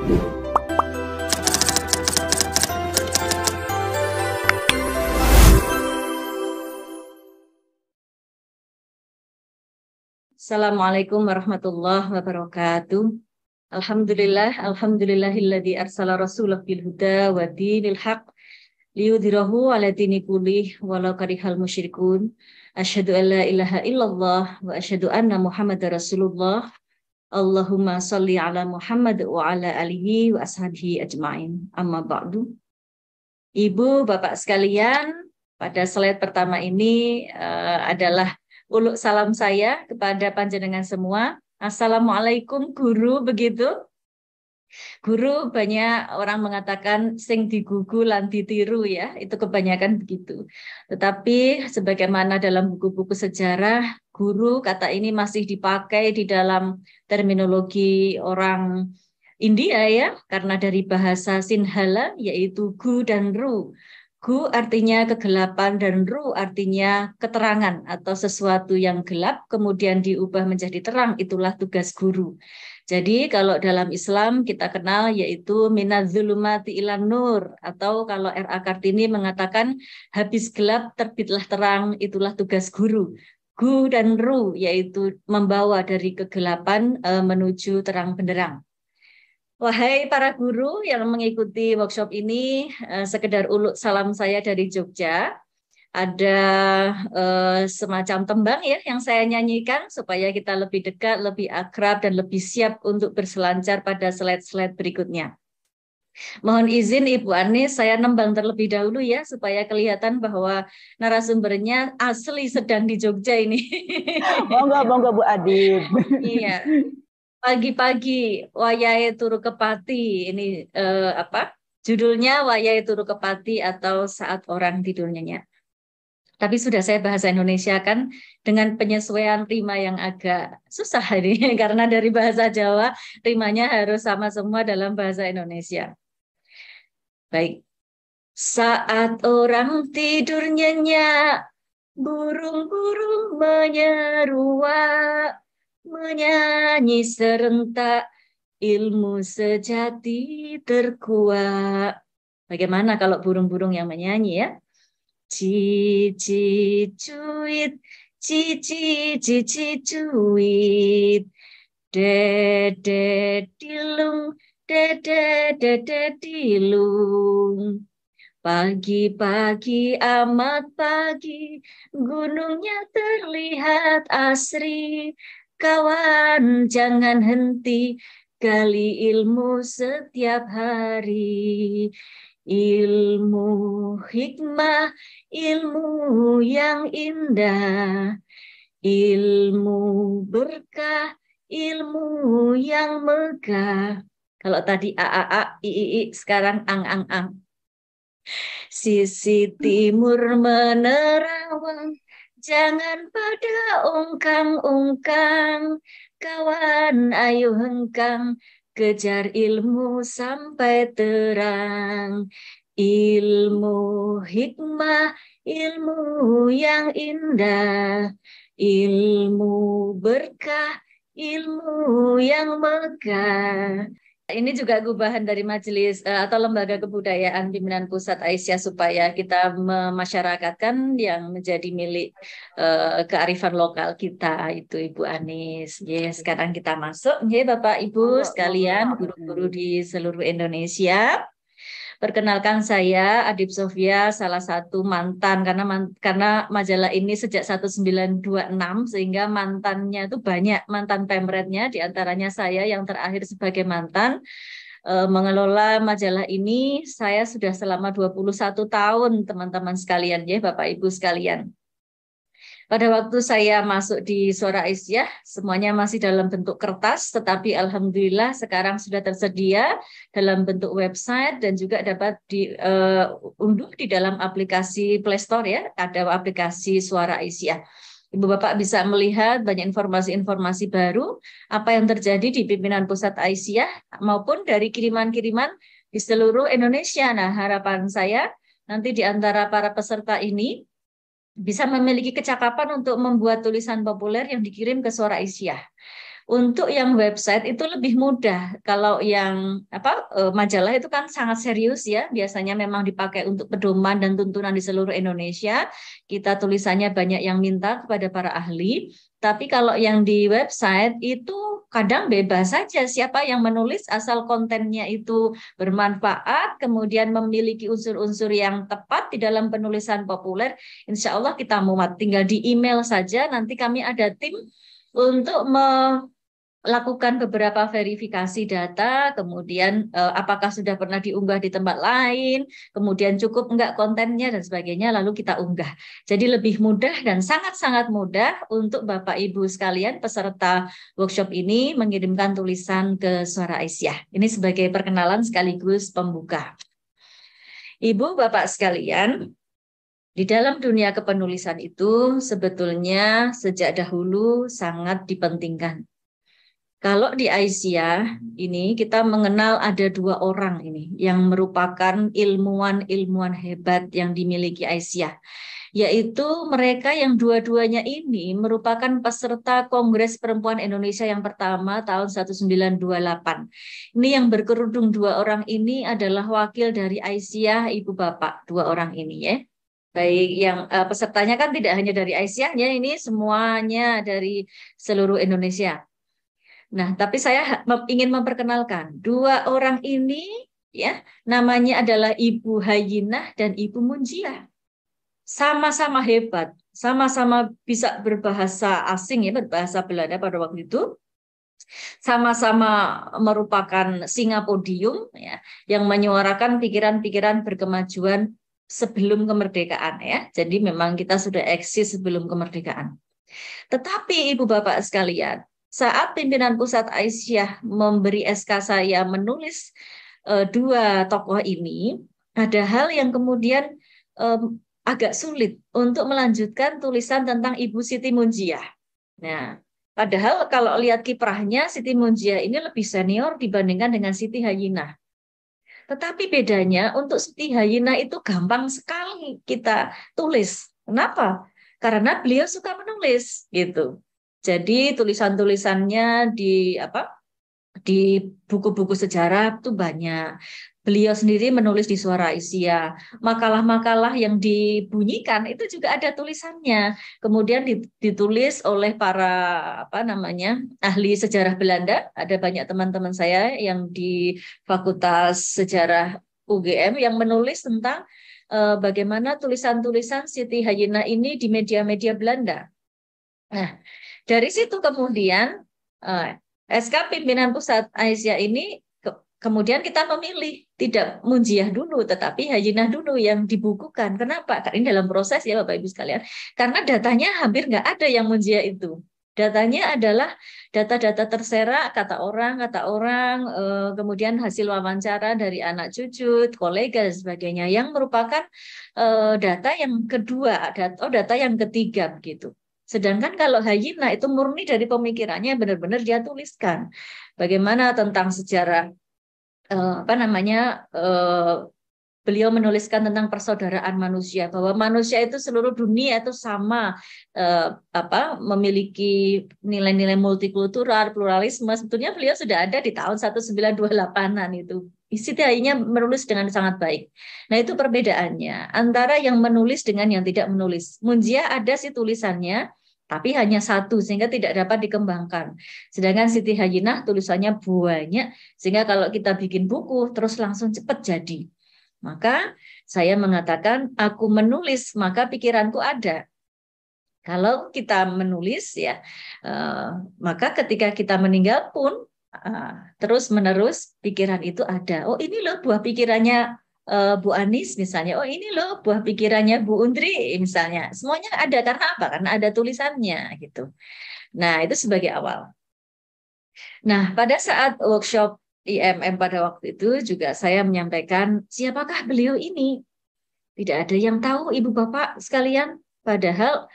Assalamualaikum warahmatullahi wabarakatuh. Alhamdulillahilladzi arsala rasulahu bil huda wa dinil haq liyudhhirahu 'ala dini kullih walau karihal musyrikun. Asyhadu an la ilaha illallah wa asyhadu anna Muhammadar Rasulullah. Allahumma shalli ala Muhammad wa ala alihi wa ashabihi ajmain. Amma ba'du. Ibu, Bapak sekalian, pada slide pertama ini adalah uluk salam saya kepada panjenengan semua. Assalamualaikum guru, begitu. Guru banyak orang mengatakan sing digugu lan ditiru ya, itu kebanyakan begitu. Tetapi sebagaimana dalam buku-buku sejarah, guru kata ini masih dipakai di dalam terminologi orang India ya, karena dari bahasa Sinhala yaitu gu dan ru. Gu artinya kegelapan dan ru artinya keterangan atau sesuatu yang gelap kemudian diubah menjadi terang, itulah tugas guru. Jadi kalau dalam Islam kita kenal yaitu minadz-zulumati ilan nur, atau kalau R.A. Kartini mengatakan habis gelap terbitlah terang, itulah tugas guru. Gu dan ru yaitu membawa dari kegelapan menuju terang benderang. Wahai para guru yang mengikuti workshop ini, sekedar uluk salam saya dari Jogja. Ada semacam tembang ya yang saya nyanyikan supaya kita lebih dekat, lebih akrab, dan lebih siap untuk berselancar pada slide-slide berikutnya. Mohon izin Ibu Anis, saya nembang terlebih dahulu ya supaya kelihatan bahwa narasumbernya asli sedang di Jogja ini. Bangga Bu Adib. Iya. Pagi-pagi wayahe turu kepati, ini judulnya wayahe turu kepati atau saat orang tidur nyenyak. Tapi sudah saya bahasa Indonesia kan dengan penyesuaian rima yang agak susah ini karena dari bahasa Jawa rimanya harus sama semua dalam bahasa Indonesia. Baik. Saat orang tidur nyenyak, burung-burung menyeruak, menyanyi serentak, ilmu sejati terkuak. Bagaimana kalau burung-burung yang menyanyi ya? Cici cuit, cici cici cuit, dede dilung, dede dede dilung. Pagi-pagi amat pagi, gunungnya terlihat asri. Kawan jangan henti, gali ilmu setiap hari. Ilmu hikmah, ilmu yang indah, ilmu berkah, ilmu yang megah. Kalau tadi a a a, i i i, sekarang ang ang ang. Sisi timur menerawang, jangan pada ungkang-ungkang, kawan ayo hengkang, kejar ilmu sampai terang. Ilmu hikmah, ilmu yang indah, ilmu berkah, ilmu yang megah. Ini juga gubahan dari majelis atau lembaga kebudayaan pimpinan pusat Aisyah supaya kita memasyarakatkan yang menjadi milik kearifan lokal kita itu Ibu Anis. Yes, sekarang kita masuk, ya Bapak Ibu sekalian, guru-guru di seluruh Indonesia. Perkenalkan saya Adib Sofia, salah satu mantan karena majalah ini sejak 1926 sehingga mantannya itu banyak, mantan pemretnya diantaranya saya yang terakhir sebagai mantan mengelola majalah ini. Saya sudah selama 21 tahun teman-teman sekalian ya Bapak Ibu sekalian. Pada waktu saya masuk di Suara Aisyah, semuanya masih dalam bentuk kertas, tetapi alhamdulillah sekarang sudah tersedia dalam bentuk website dan juga dapat diunduh di dalam aplikasi Play Store ya, ada aplikasi Suara Aisyah. Ibu Bapak bisa melihat banyak informasi-informasi baru, apa yang terjadi di pimpinan pusat Aisyah maupun dari kiriman-kiriman di seluruh Indonesia. Nah, harapan saya nanti di antara para peserta ini bisa memiliki kecakapan untuk membuat tulisan populer yang dikirim ke Suara Aisyah. Untuk yang website itu lebih mudah. Kalau yang majalah itu kan sangat serius ya. Biasanya memang dipakai untuk pedoman dan tuntunan di seluruh Indonesia. Kita tulisannya banyak yang minta kepada para ahli. Tapi kalau yang di website itu kadang bebas saja siapa yang menulis asal kontennya itu bermanfaat, kemudian memiliki unsur-unsur yang tepat di dalam penulisan populer. Insya Allah kita muat. Tinggal di email saja. Nanti kami ada tim untuk lakukan beberapa verifikasi data, kemudian apakah sudah pernah diunggah di tempat lain, kemudian cukup enggak kontennya dan sebagainya, lalu kita unggah. Jadi lebih mudah dan sangat-sangat mudah untuk Bapak Ibu sekalian peserta workshop ini mengirimkan tulisan ke Suara Aisyah. Ini sebagai perkenalan sekaligus pembuka. Ibu Bapak sekalian, di dalam dunia kepenulisan itu sebetulnya sejak dahulu sangat dipentingkan. Kalau di Aisyah ini kita mengenal ada 2 orang ini yang merupakan ilmuwan-ilmuwan hebat yang dimiliki Aisyah, yaitu mereka yang dua-duanya ini merupakan peserta Kongres Perempuan Indonesia yang pertama tahun 1928. Ini yang berkerudung 2 orang ini adalah wakil dari Aisyah ibu bapak 2 orang ini ya. Baik yang pesertanya kan tidak hanya dari Aisyah ya, ini semuanya dari seluruh Indonesia. Nah, tapi saya ingin memperkenalkan 2 orang ini ya, namanya adalah Ibu Hayyinah dan Ibu Munjiah. Sama-sama hebat, sama-sama bisa berbahasa asing ya, berbahasa Belanda pada waktu itu. Sama-sama merupakan singa podium ya, yang menyuarakan pikiran-pikiran berkemajuan sebelum kemerdekaan ya. Jadi memang kita sudah eksis sebelum kemerdekaan. Tetapi Ibu Bapak sekalian, saat pimpinan pusat Aisyah memberi SK saya menulis 2 tokoh ini, ada hal yang kemudian agak sulit untuk melanjutkan tulisan tentang Ibu Siti Munjiah. Nah, padahal kalau lihat kiprahnya, Siti Munjiah ini lebih senior dibandingkan dengan Siti Hayyinah. Tetapi bedanya untuk Siti Hayyinah itu gampang sekali kita tulis. Kenapa? Karena beliau suka menulis gitu. Jadi tulisan-tulisannya di buku-buku sejarah itu banyak. Beliau sendiri menulis di Suara Aisyah. Makalah-makalah yang dibunyikan itu juga ada tulisannya. Kemudian ditulis oleh para ahli sejarah Belanda. Ada banyak teman-teman saya yang di Fakultas Sejarah UGM yang menulis tentang bagaimana tulisan-tulisan Siti Hayyinah ini di media-media Belanda. Nah, dari situ kemudian SK pimpinan pusat Aisyah ini kemudian kita memilih tidak Munjiah dulu, tetapi Hayyinah dulu yang dibukukan. Kenapa? Karena ini dalam proses ya Bapak Ibu sekalian. Karena datanya hampir nggak ada yang Munjiah itu. Datanya adalah data-data terserak, kata orang, kemudian hasil wawancara dari anak cucu, kolega dan sebagainya, yang merupakan data yang kedua, data yang ketiga begitu. Sedangkan kalau Hayyinah itu murni dari pemikirannya benar-benar dia tuliskan. Bagaimana tentang sejarah beliau menuliskan tentang persaudaraan manusia, bahwa manusia itu seluruh dunia itu sama memiliki nilai-nilai multikultural, pluralisme. Sebetulnya beliau sudah ada di tahun 1928-an itu. Siti Hayyinah menulis dengan sangat baik. Nah, itu perbedaannya antara yang menulis dengan yang tidak menulis. Munjiah ada sih tulisannya, tapi hanya 1 sehingga tidak dapat dikembangkan. Sedangkan Siti Hayyinah tulisannya banyak sehingga kalau kita bikin buku terus langsung cepat jadi. Maka saya mengatakan aku menulis maka pikiranku ada. Kalau kita menulis ya, maka ketika kita meninggal pun terus-menerus pikiran itu ada. Oh, ini loh buah pikirannya Bu Anis misalnya, oh ini loh buah pikirannya Bu Undri misalnya. Semuanya ada karena apa? Karena ada tulisannya gitu. Nah, itu sebagai awal. Nah, pada saat workshop IMM pada waktu itu juga saya menyampaikan siapakah beliau ini. Tidak ada yang tahu Ibu Bapak sekalian. Padahal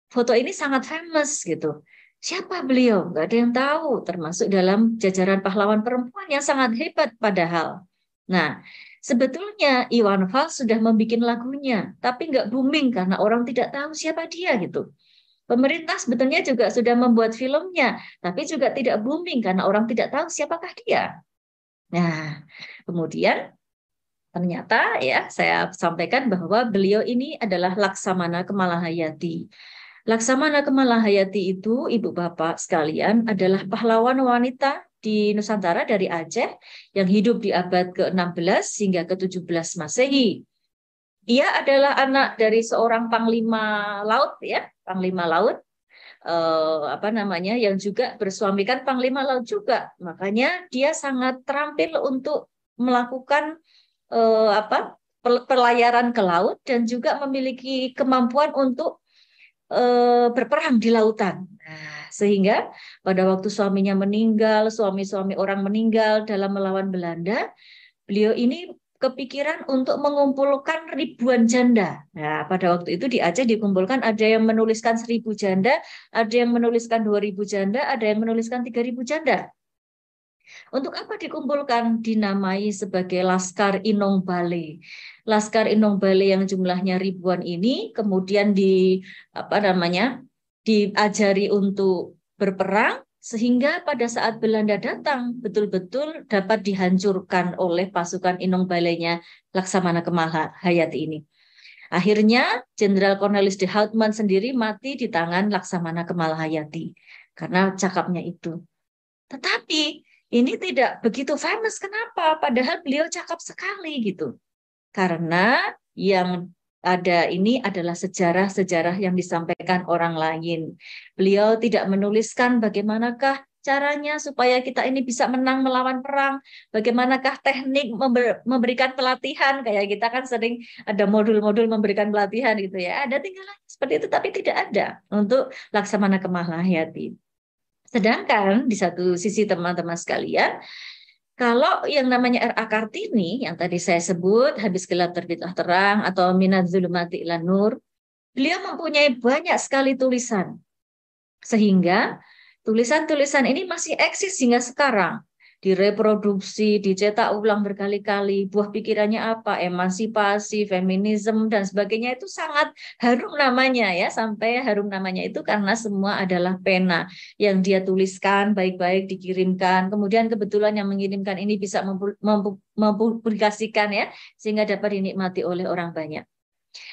foto ini sangat famous gitu. Siapa beliau? Nggak ada yang tahu, termasuk dalam jajaran pahlawan perempuan yang sangat hebat padahal. Nah, sebetulnya Iwan Fals sudah membuat lagunya, tapi nggak booming karena orang tidak tahu siapa dia gitu. Pemerintah sebetulnya juga sudah membuat filmnya, tapi juga tidak booming karena orang tidak tahu siapakah dia. Nah, kemudian ternyata ya saya sampaikan bahwa beliau ini adalah Laksamana Kemalahayati. Laksamana Kemalahayati itu, Ibu Bapak sekalian, adalah pahlawan wanita di Nusantara dari Aceh yang hidup di abad ke-16 hingga ke-17 Masehi. Ia adalah anak dari seorang panglima laut ya, panglima laut yang juga bersuamikan panglima laut juga. Makanya dia sangat terampil untuk melakukan pelayaran ke laut dan juga memiliki kemampuan untuk berperang di lautan. Nah, sehingga pada waktu suaminya meninggal, suami-suami orang meninggal dalam melawan Belanda, beliau ini kepikiran untuk mengumpulkan ribuan janda. Nah, pada waktu itu di Aceh dikumpulkan ada yang menuliskan 1.000 janda, ada yang menuliskan 2.000 janda, ada yang menuliskan 3.000 janda. Untuk apa dikumpulkan? Dinamai sebagai Laskar Inong Bale. Laskar Inong Bale yang jumlahnya ribuan ini kemudian diajari untuk berperang sehingga pada saat Belanda datang betul-betul dapat dihancurkan oleh pasukan Inong Bale-nya Laksamana Kemalahayati ini. Akhirnya Jenderal Cornelis de Houtman sendiri mati di tangan Laksamana Kemalahayati karena cakapnya itu. Tetapi ini tidak begitu famous. Kenapa? Padahal beliau cakap sekali gitu. Karena yang ada ini adalah sejarah-sejarah yang disampaikan orang lain. Beliau tidak menuliskan bagaimanakah caranya supaya kita ini bisa menang melawan perang, bagaimanakah teknik memberikan pelatihan, kayak kita kan sering ada modul-modul memberikan pelatihan gitu ya. Ada tinggalan seperti itu, tapi tidak ada untuk Laksamana Kemalahayati. Sedangkan di satu sisi teman-teman sekalian, kalau yang namanya R.A. Kartini, yang tadi saya sebut, Habis Gelap Terbitlah Terang, atau Minaz Zulumati Ilan Nur, beliau mempunyai banyak sekali tulisan. Sehingga tulisan-tulisan ini masih eksis hingga sekarang. Direproduksi, dicetak ulang berkali-kali, buah pikirannya apa, emansipasi, feminisme, dan sebagainya itu sangat harum namanya ya, sampai harum namanya itu karena semua adalah pena yang dia tuliskan, baik-baik dikirimkan, kemudian kebetulan yang mengirimkan ini bisa mempublikasikan ya, sehingga dapat dinikmati oleh orang banyak.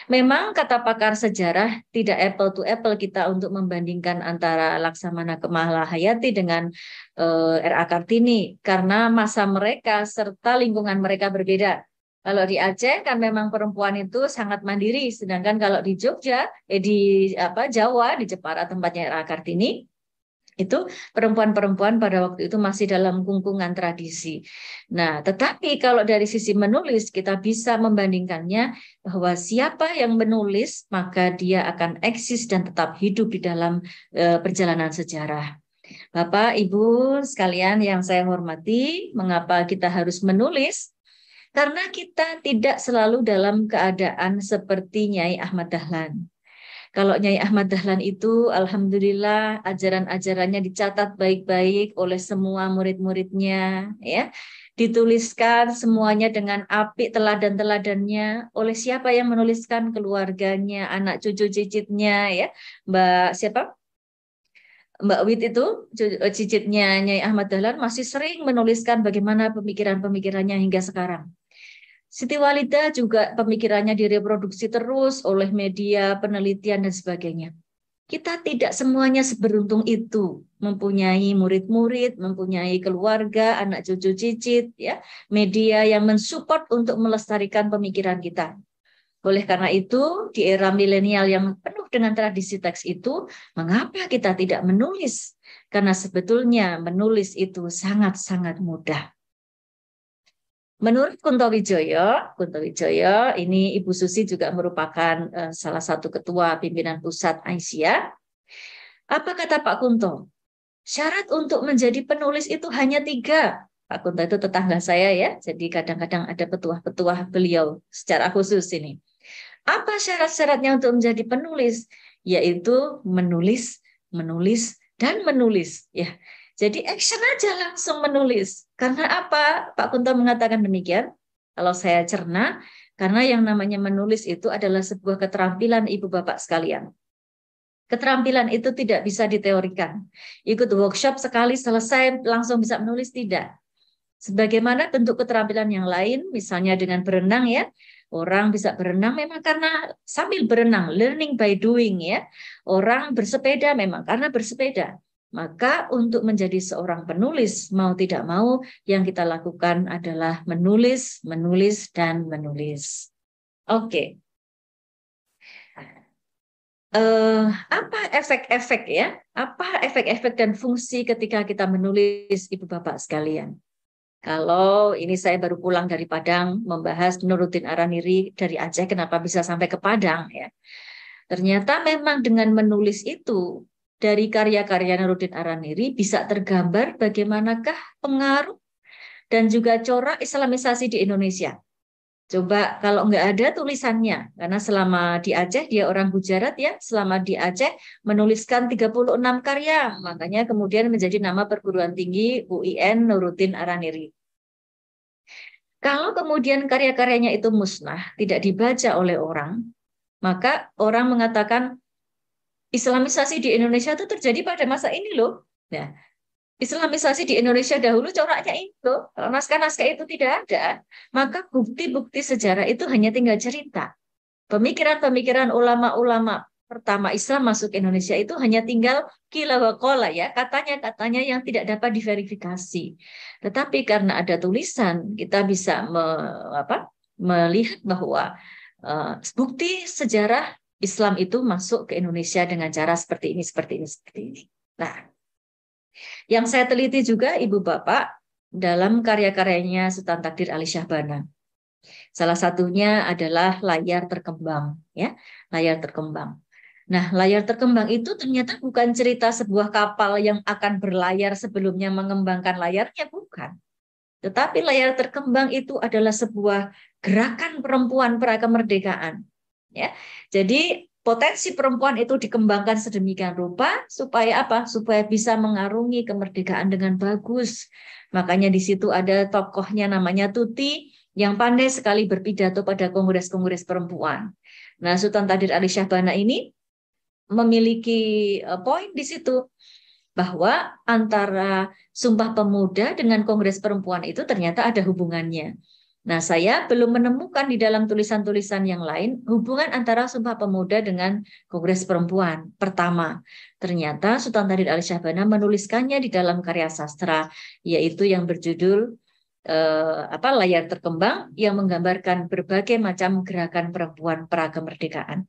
Memang kata pakar sejarah tidak apple to apple kita untuk membandingkan antara Laksamana Kemalahayati dengan R.A. Kartini karena masa mereka serta lingkungan mereka berbeda. Kalau di Aceh kan memang perempuan itu sangat mandiri, sedangkan kalau di Jogja, Jawa, di Jepara tempatnya R.A. Kartini, itu perempuan-perempuan pada waktu itu masih dalam kungkungan tradisi. Nah, tetapi kalau dari sisi menulis kita bisa membandingkannya bahwa siapa yang menulis maka dia akan eksis dan tetap hidup di dalam perjalanan sejarah. Bapak, Ibu sekalian yang saya hormati, mengapa kita harus menulis? Karena kita tidak selalu dalam keadaan seperti Nyai Ahmad Dahlan. Kalau Nyai Ahmad Dahlan itu, alhamdulillah ajaran-ajarannya dicatat baik-baik oleh semua murid-muridnya, ya. Dituliskan semuanya dengan apik teladan-teladannya. Oleh siapa yang menuliskan? Keluarganya, anak cucu cicitnya, ya. Mbak Wit itu, cicitnya Nyai Ahmad Dahlan masih sering menuliskan bagaimana pemikiran-pemikirannya hingga sekarang. Siti Walida juga pemikirannya direproduksi terus oleh media, penelitian, dan sebagainya. Kita tidak semuanya seberuntung itu, mempunyai murid-murid, mempunyai keluarga, anak cucu cicit, ya, media yang mensupport untuk melestarikan pemikiran kita. Oleh karena itu, di era milenial yang penuh dengan tradisi teks itu, mengapa kita tidak menulis? Karena sebetulnya menulis itu sangat-sangat mudah. Menurut Kunto Wijoyo ini Ibu Susi juga merupakan salah satu ketua pimpinan pusat Aisyah. Apa kata Pak Kunto? Syarat untuk menjadi penulis itu hanya 3. Pak Kunto itu tetangga saya ya, jadi kadang-kadang ada petuah-petuah beliau secara khusus ini. Apa syarat-syaratnya untuk menjadi penulis? Yaitu menulis, menulis, dan menulis. Ya. Jadi action aja langsung menulis. Karena apa? Pak Kunto mengatakan demikian. Kalau saya cerna, karena yang namanya menulis itu adalah sebuah keterampilan Ibu Bapak sekalian. Keterampilan itu tidak bisa diteorikan. Ikut workshop sekali selesai langsung bisa menulis, tidak. Sebagaimana bentuk keterampilan yang lain, misalnya dengan berenang ya, orang bisa berenang memang karena sambil berenang, learning by doing ya. Orang bersepeda memang karena bersepeda. Maka untuk menjadi seorang penulis, mau tidak mau, yang kita lakukan adalah menulis, menulis, dan menulis. Oke. Apa efek-efek ya? Apa efek-efek dan fungsi ketika kita menulis, Ibu Bapak sekalian? Kalau ini saya baru pulang dari Padang membahas Nuruddin Araniri dari Aceh, kenapa bisa sampai ke Padang ya? Ternyata memang dengan menulis itu dari karya-karya Nuruddin Araniri bisa tergambar bagaimanakah pengaruh dan juga corak Islamisasi di Indonesia. Coba kalau nggak ada tulisannya, karena selama di Aceh, dia orang Gujarat ya, selama di Aceh menuliskan 36 karya, makanya kemudian menjadi nama perguruan tinggi UIN Nuruddin Araniri. Kalau kemudian karya-karyanya itu musnah, tidak dibaca oleh orang, maka orang mengatakan Islamisasi di Indonesia itu terjadi pada masa ini loh. Nah, Islamisasi di Indonesia dahulu coraknya itu, kalau naskah-naskah itu tidak ada, maka bukti-bukti sejarah itu hanya tinggal cerita. Pemikiran-pemikiran ulama-ulama pertama Islam masuk Indonesia itu hanya tinggal qila wa qala ya, katanya-katanya yang tidak dapat diverifikasi. Tetapi karena ada tulisan, kita bisa melihat bahwa bukti sejarah Islam itu masuk ke Indonesia dengan cara seperti ini, seperti ini, seperti ini. Nah, yang saya teliti juga Ibu Bapak dalam karya-karyanya Sultan Takdir Ali Syahbana. Salah satunya adalah layar terkembang, ya, layar terkembang. Nah, layar terkembang itu ternyata bukan cerita sebuah kapal yang akan berlayar sebelumnya mengembangkan layarnya, bukan. Tetapi layar terkembang itu adalah sebuah gerakan perempuan pra kemerdekaan. Ya, jadi potensi perempuan itu dikembangkan sedemikian rupa supaya apa? Supaya bisa mengarungi kemerdekaan dengan bagus. Makanya di situ ada tokohnya namanya Tuti yang pandai sekali berpidato pada kongres-kongres perempuan. Nah, Sultan Takdir Ali Syahbana ini memiliki poin di situ bahwa antara Sumpah Pemuda dengan Kongres Perempuan itu ternyata ada hubungannya. Nah, saya belum menemukan di dalam tulisan-tulisan yang lain hubungan antara Sumpah Pemuda dengan Kongres Perempuan. Pertama, ternyata Sultan Tahrir Ali Syahbana menuliskannya di dalam karya sastra, yaitu yang berjudul Layar Terkembang, yang menggambarkan berbagai macam gerakan perempuan pra kemerdekaan.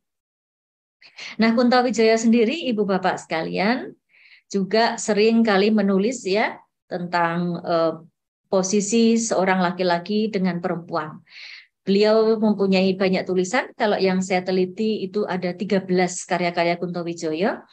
Nah, Kunto Wijaya sendiri, Ibu Bapak sekalian, juga sering kali menulis ya tentang posisi seorang laki-laki dengan perempuan. Beliau mempunyai banyak tulisan, kalau yang saya teliti itu ada 13 karya-karya Kunto Wijaya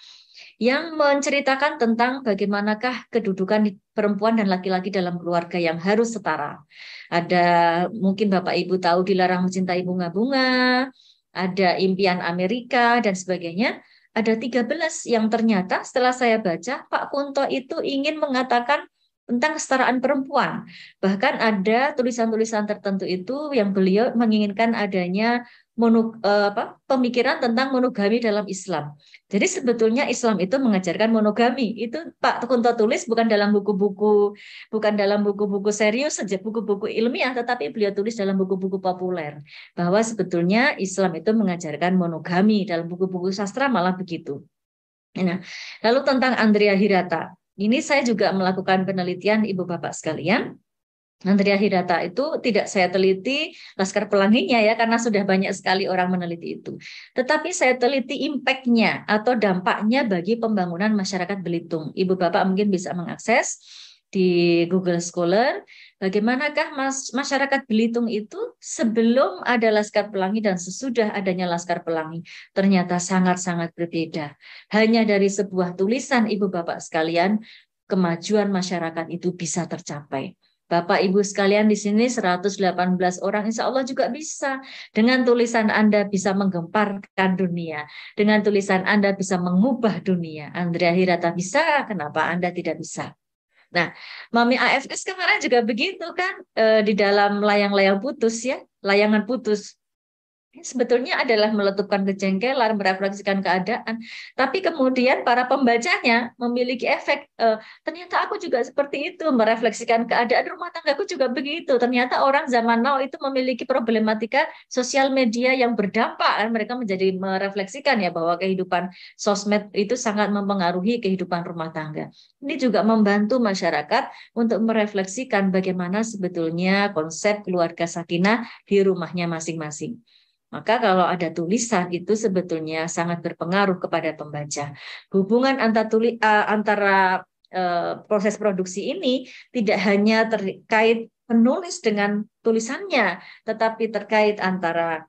yang menceritakan tentang bagaimanakah kedudukan perempuan dan laki-laki dalam keluarga yang harus setara. Ada mungkin Bapak Ibu tahu Dilarang Mencintai Bunga-Bunga, ada Impian Amerika dan sebagainya. Ada 13 yang ternyata setelah saya baca, Pak Kunto itu ingin mengatakan tentang kesetaraan perempuan. Bahkan ada tulisan-tulisan tertentu itu yang beliau menginginkan adanya pemikiran tentang monogami dalam Islam. Jadi sebetulnya Islam itu mengajarkan monogami. Itu Pak Kunto tulis bukan dalam buku-buku serius saja, buku-buku ilmiah, tetapi beliau tulis dalam buku-buku populer bahwa sebetulnya Islam itu mengajarkan monogami. Dalam buku-buku sastra malah begitu. Nah, lalu tentang Andrea Hirata. Ini saya juga melakukan penelitian Ibu Bapak sekalian. Andrea Hirata itu tidak saya teliti Laskar Pelanginya ya, karena sudah banyak sekali orang meneliti itu. Tetapi saya teliti impact-nya atau dampaknya bagi pembangunan masyarakat Belitung. Ibu Bapak mungkin bisa mengakses di Google Scholar, bagaimanakah masyarakat Belitung itu sebelum ada Laskar Pelangi dan sesudah adanya Laskar Pelangi. Ternyata sangat-sangat berbeda. Hanya dari sebuah tulisan Ibu Bapak sekalian, kemajuan masyarakat itu bisa tercapai. Bapak Ibu sekalian di sini 118 orang insya Allah juga bisa. Dengan tulisan Anda bisa menggemparkan dunia. Dengan tulisan Anda bisa mengubah dunia. Andrea Hirata bisa, kenapa Anda tidak bisa? Nah, Mami AFS kemarin juga begitu kan, di dalam layang-layang putus ya, layangan putus. sebetulnya adalah meletupkan kejengkelan, merefleksikan keadaan. Tapi kemudian para pembacanya memiliki efek, ternyata aku juga seperti itu, merefleksikan keadaan rumah tanggaku juga begitu. Ternyata orang zaman now itu memiliki problematika sosial media yang berdampak, kan? Mereka menjadi merefleksikan ya bahwa kehidupan sosmed itu sangat mempengaruhi kehidupan rumah tangga. Ini juga membantu masyarakat untuk merefleksikan bagaimana sebetulnya konsep keluarga sakinah di rumahnya masing-masing. Maka kalau ada tulisan itu sebetulnya sangat berpengaruh kepada pembaca. Hubungan antara proses produksi ini tidak hanya terkait penulis dengan tulisannya, tetapi terkait antara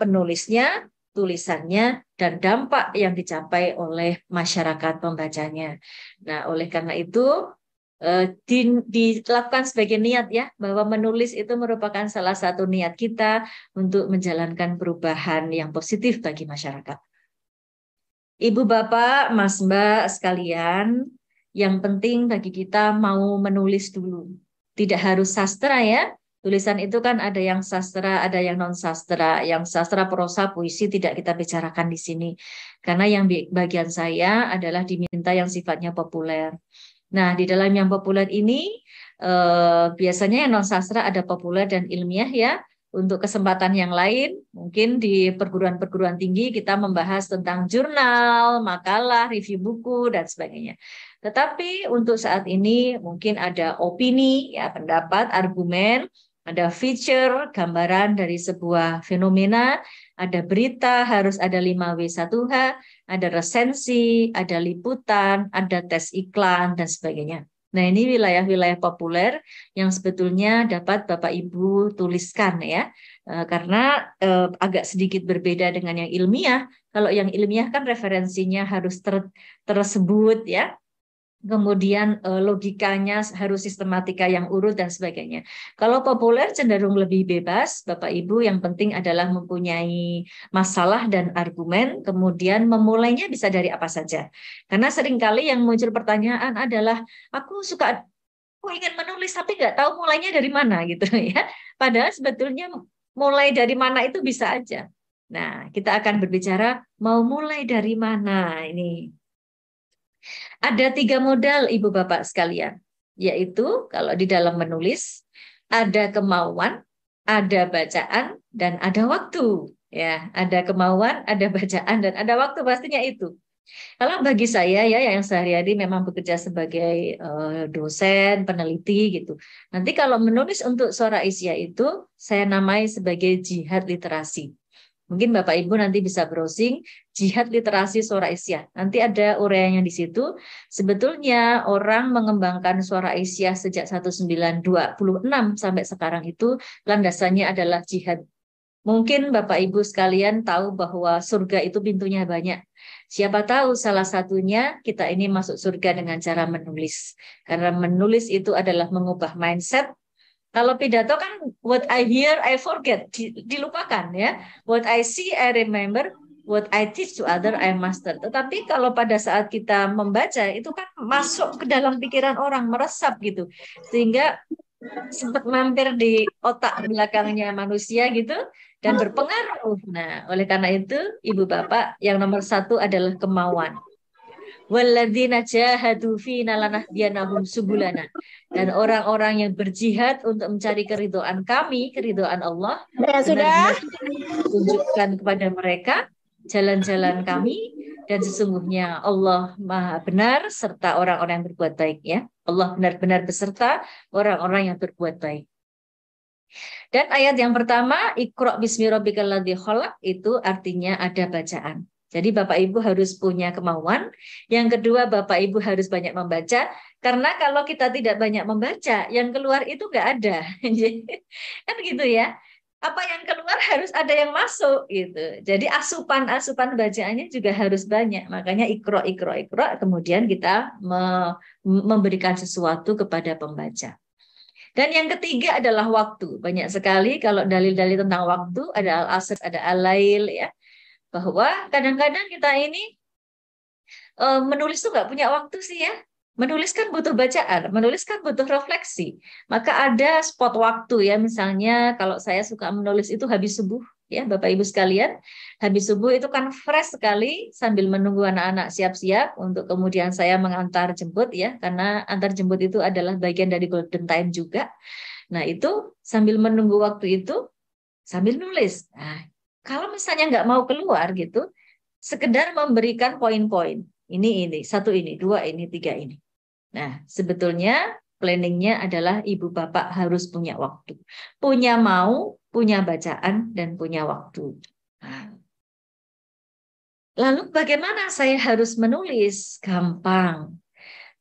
penulisnya, tulisannya, dan dampak yang dicapai oleh masyarakat pembacanya. Nah, oleh karena itu dilakukan sebagai niat ya, bahwa menulis itu merupakan salah satu niat kita untuk menjalankan perubahan yang positif bagi masyarakat. Ibu bapak, mas mbak sekalian, yang penting bagi kita mau menulis dulu. Tidak harus sastra ya. Tulisan itu kan ada yang sastra, ada yang non sastra. Yang sastra prosa puisi tidak kita bicarakan di sini. Karena yang bagian saya adalah diminta yang sifatnya populer. Nah, di dalam yang populer ini biasanya yang non sastra ada populer dan ilmiah ya. Untuk kesempatan yang lain, mungkin di perguruan-perguruan tinggi kita membahas tentang jurnal, makalah, review buku dan sebagainya. Tetapi untuk saat ini mungkin ada opini, ya pendapat, argumen, ada feature, gambaran dari sebuah fenomena, ada berita, harus ada 5W1H, ada resensi, ada liputan, ada tes iklan, dan sebagainya. Nah, ini wilayah-wilayah populer yang sebetulnya dapat Bapak Ibu tuliskan ya, karena agak sedikit berbeda dengan yang ilmiah. Kalau yang ilmiah kan referensinya harus tersebut ya, kemudian logikanya harus sistematika yang urut dan sebagainya. Kalau populer cenderung lebih bebas, Bapak Ibu, yang penting adalah mempunyai masalah dan argumen, kemudian memulainya bisa dari apa saja. Karena seringkali yang muncul pertanyaan adalah, aku ingin menulis tapi nggak tahu mulainya dari mana gitu ya. Padahal sebetulnya mulai dari mana itu bisa aja. Nah, kita akan berbicara mau mulai dari mana ini. Ada 3 modal Ibu Bapak sekalian, yaitu kalau di dalam menulis ada kemauan, ada bacaan, dan ada waktu. Ya, ada kemauan, ada bacaan, dan ada waktu, pastinya itu. Kalau bagi saya ya yang sehari-hari memang bekerja sebagai dosen, peneliti gitu. Nanti kalau menulis untuk Suara Isya itu saya namai sebagai jihad literasi. Mungkin Bapak Ibu nanti bisa browsing jihad literasi Suara Isya. Nanti ada uraiannya di situ. Sebetulnya orang mengembangkan Suara Isya sejak 1926 sampai sekarang itu landasannya adalah jihad. Mungkin Bapak Ibu sekalian tahu bahwa surga itu pintunya banyak. Siapa tahu salah satunya kita ini masuk surga dengan cara menulis. Karena menulis itu adalah mengubah mindset. Kalau pidato kan what I hear I forget, dilupakan ya. What I see I remember, what I teach to other I master. Tetapi kalau pada saat kita membaca itu kan masuk ke dalam pikiran orang, meresap gitu. Sehingga sempat mampir di otak belakangnya manusia gitu dan berpengaruh. Nah, oleh karena itu, Ibu Bapak, yang nomor 1 adalah kemauan. Walladzina jahadu fina lanahdiyanahum subulana. Dan orang-orang yang berjihad untuk mencari keridhaan kami, keridhaan Allah, benar-benar tunjukkan kepada mereka jalan-jalan kami, dan sesungguhnya Allah Maha benar serta orang-orang yang berbuat baik ya. Allah benar-benar beserta orang-orang yang berbuat baik. Dan ayat yang pertama, Iqra bismi rabbikal ladzi khalaq, itu artinya ada bacaan. Jadi Bapak Ibu harus punya kemauan. Yang kedua, Bapak Ibu harus banyak membaca. Karena kalau kita tidak banyak membaca, yang keluar itu nggak ada. Kan gitu ya. Apa yang keluar harus ada yang masuk gitu. Jadi asupan bacaannya juga harus banyak. Makanya Iqra, kemudian kita memberikan sesuatu kepada pembaca. Dan yang ketiga adalah waktu. Banyak sekali kalau dalil-dalil tentang waktu, ada al-asr, ada al-lail ya. Bahwa kadang-kadang kita ini menulis tuh nggak punya waktu sih ya. Menulis kan butuh bacaan, menulis kan butuh refleksi. Maka ada spot waktu ya, misalnya kalau saya suka menulis itu habis subuh. ya Bapak Ibu sekalian. Habis subuh itu kan fresh sekali sambil menunggu anak-anak siap-siap untuk kemudian saya mengantar jemput ya, karena antar jemput itu adalah bagian dari golden time juga. Nah itu sambil menunggu waktu itu sambil nulis. Nah, kalau misalnya nggak mau keluar gitu, sekedar memberikan poin-poin. Ini, satu ini, dua ini, tiga ini. Nah, sebetulnya planningnya adalah ibu bapak harus punya waktu. Punya mau, punya bacaan, dan punya waktu. Nah, lalu bagaimana saya harus menulis? Gampang.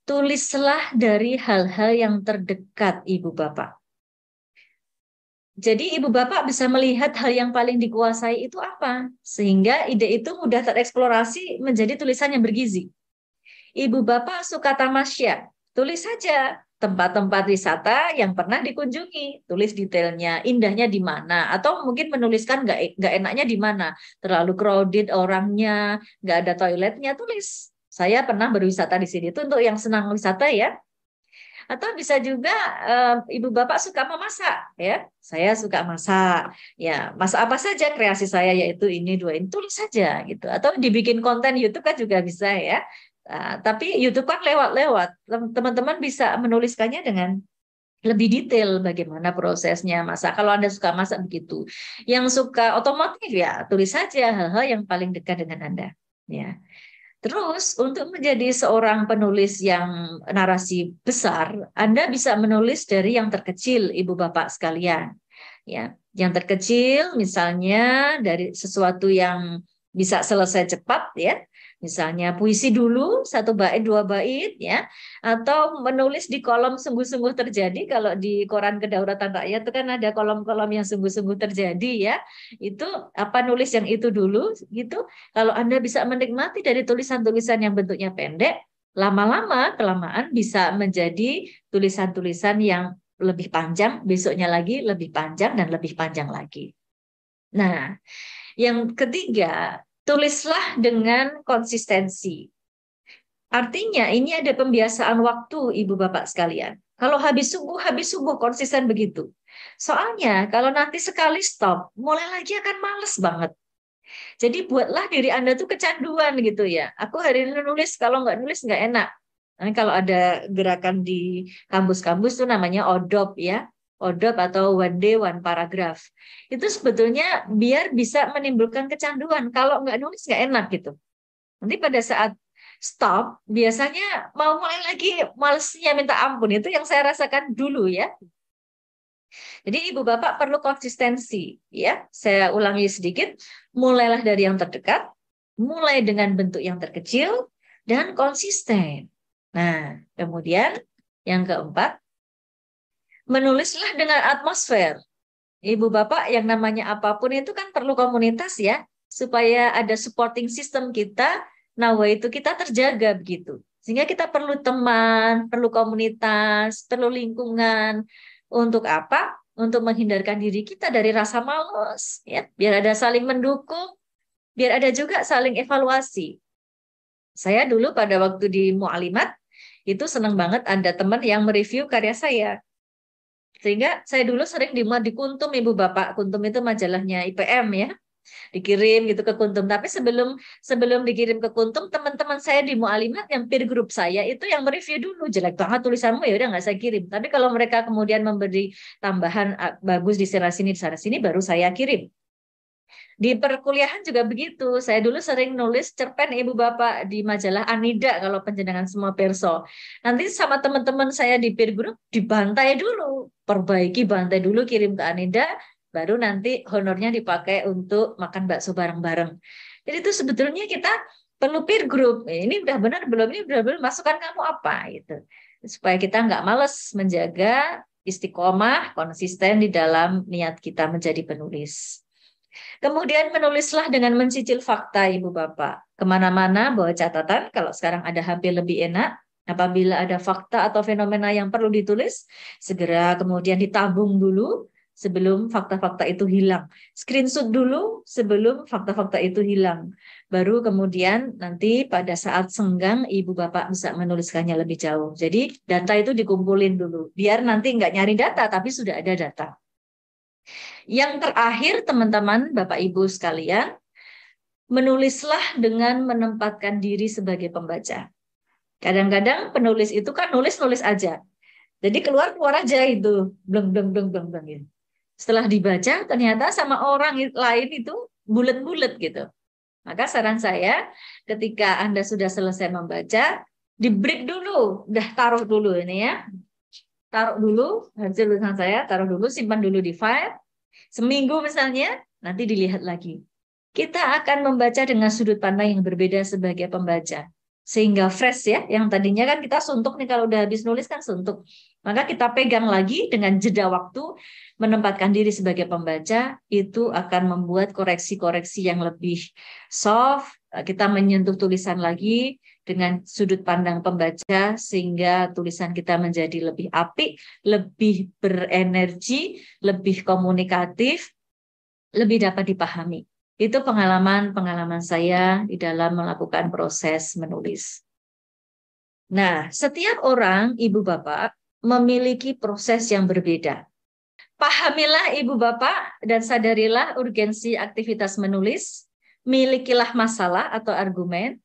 Tulislah dari hal-hal yang terdekat ibu bapak. Jadi ibu bapak bisa melihat hal yang paling dikuasai itu apa. Sehingga ide itu mudah tereksplorasi menjadi tulisan yang bergizi. Ibu bapak suka tamasya, tulis saja tempat-tempat wisata yang pernah dikunjungi, tulis detailnya, indahnya di mana, atau mungkin menuliskan nggak enaknya di mana, terlalu crowded orangnya, nggak ada toiletnya, tulis. Saya pernah berwisata di sini, itu untuk yang senang wisata ya. Atau bisa juga ibu bapak suka memasak ya, saya suka masak ya, masak apa saja kreasi saya yaitu ini dua ini, tulis saja gitu. Atau dibikin konten YouTube kan juga bisa ya. Tapi YouTube kan lewat-lewat, teman-teman bisa menuliskannya dengan lebih detail bagaimana prosesnya masak. Kalau Anda suka masak begitu, yang suka otomotif ya tulis saja hal-hal yang paling dekat dengan Anda ya. Terus untuk menjadi seorang penulis yang narasi besar, Anda bisa menulis dari yang terkecil, Ibu Bapak sekalian. Ya, yang terkecil misalnya dari sesuatu yang bisa selesai cepat ya. Misalnya puisi dulu, satu bait, dua bait ya, atau menulis di kolom sungguh-sungguh terjadi. Kalau di koran Kedaulatan Rakyat itu kan ada kolom-kolom yang sungguh-sungguh terjadi ya. Itu apa nulis yang itu dulu gitu. Kalau Anda bisa menikmati dari tulisan-tulisan yang bentuknya pendek, lama-lama kelamaan bisa menjadi tulisan-tulisan yang lebih panjang, besoknya lagi lebih panjang dan lebih panjang lagi. Nah, yang ketiga, tulislah dengan konsistensi. Artinya ini ada pembiasaan waktu Ibu Bapak sekalian. Kalau habis subuh konsisten begitu. Soalnya kalau nanti sekali stop, mulai lagi akan males banget. Jadi buatlah diri Anda tuh kecanduan gitu ya. Aku hari ini nulis, kalau nggak nulis nggak enak. Nah, kalau ada gerakan di kampus-kampus tuh namanya ODOP ya. ODOP atau one day one paragraph. Itu sebetulnya biar bisa menimbulkan kecanduan. Kalau nggak nulis nggak enak gitu. Nanti pada saat stop, biasanya mau mulai lagi malesnya minta ampun. Itu yang saya rasakan dulu ya. Jadi ibu bapak perlu konsistensi, ya. Saya ulangi sedikit, mulailah dari yang terdekat, mulai dengan bentuk yang terkecil dan konsisten. Nah, kemudian yang keempat, menulislah dengan atmosfer. Ibu bapak yang namanya apapun itu kan perlu komunitas ya, supaya ada supporting system kita, nawa itu kita terjaga begitu. Sehingga kita perlu teman, perlu komunitas, perlu lingkungan. Untuk apa? Untuk menghindarkan diri kita dari rasa malas, ya. Biar ada saling mendukung, biar ada juga saling evaluasi. Saya dulu pada waktu di Mu'alimat, itu senang banget ada teman yang mereview karya saya. Sehingga saya dulu sering dimuat di Kuntum, Ibu Bapak. Kuntum itu majalahnya IPM ya. Dikirim gitu ke Kuntum. Tapi sebelum dikirim ke Kuntum, teman-teman saya di Mu'alimat yang peer group saya itu yang mereview dulu, jelek banget tulisanmu, ya udah nggak saya kirim. Tapi kalau mereka kemudian memberi tambahan bagus di sana sini, baru saya kirim. Di perkuliahan juga begitu. Saya dulu sering nulis cerpen Ibu Bapak di majalah Anida kalau penjenengan semua perso. Nanti sama teman-teman saya di peer group dibantai dulu, perbaiki, bantai dulu, kirim ke Anida, baru nanti honornya dipakai untuk makan bakso bareng-bareng. Jadi itu sebetulnya kita perlu peer group. Ini udah benar belum? Ini udah belum? Masukan kamu apa gitu. Supaya kita nggak males menjaga istiqomah, konsisten di dalam niat kita menjadi penulis. Kemudian menulislah dengan mencicil fakta, Ibu Bapak. Kemana-mana bawa catatan, kalau sekarang ada HP lebih enak. Apabila ada fakta atau fenomena yang perlu ditulis, segera kemudian ditabung dulu sebelum fakta-fakta itu hilang. Screenshot dulu sebelum fakta-fakta itu hilang. Baru kemudian nanti pada saat senggang, Ibu Bapak bisa menuliskannya lebih jauh. Jadi data itu dikumpulin dulu. Biar nanti nggak nyari data, tapi sudah ada data. Yang terakhir, teman-teman, Bapak Ibu sekalian, menulislah dengan menempatkan diri sebagai pembaca. Kadang-kadang penulis itu kan nulis-nulis aja. Jadi keluar-keluar aja itu, bleng bleng bleng bleng bleng gitu. Setelah dibaca, ternyata sama orang lain itu bulet-bulet gitu. Maka saran saya, ketika Anda sudah selesai membaca, di break dulu, udah taruh dulu ini ya. Taruh dulu hasil tulisan saya, taruh dulu, simpan dulu di file. Seminggu misalnya, nanti dilihat lagi. Kita akan membaca dengan sudut pandang yang berbeda sebagai pembaca. Sehingga fresh ya, yang tadinya kan kita suntuk nih kalau udah habis nulis kan suntuk. Maka kita pegang lagi dengan jeda waktu, menempatkan diri sebagai pembaca, itu akan membuat koreksi-koreksi yang lebih soft. Kita menyentuh tulisan lagi dengan sudut pandang pembaca, sehingga tulisan kita menjadi lebih apik, lebih berenergi, lebih komunikatif, lebih dapat dipahami. Itu pengalaman-pengalaman saya di dalam melakukan proses menulis. Nah, setiap orang, Ibu Bapak, memiliki proses yang berbeda. Pahamilah Ibu Bapak dan sadarilah urgensi aktivitas menulis, milikilah masalah atau argumen,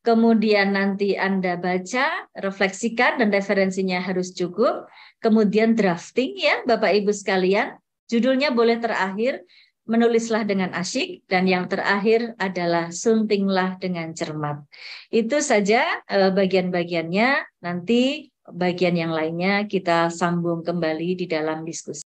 kemudian nanti Anda baca, refleksikan dan referensinya harus cukup, kemudian drafting ya Bapak Ibu sekalian, judulnya boleh terakhir, menulislah dengan asyik, dan yang terakhir adalah suntinglah dengan cermat. Itu saja bagian-bagiannya, nanti bagian yang lainnya kita sambung kembali di dalam diskusi.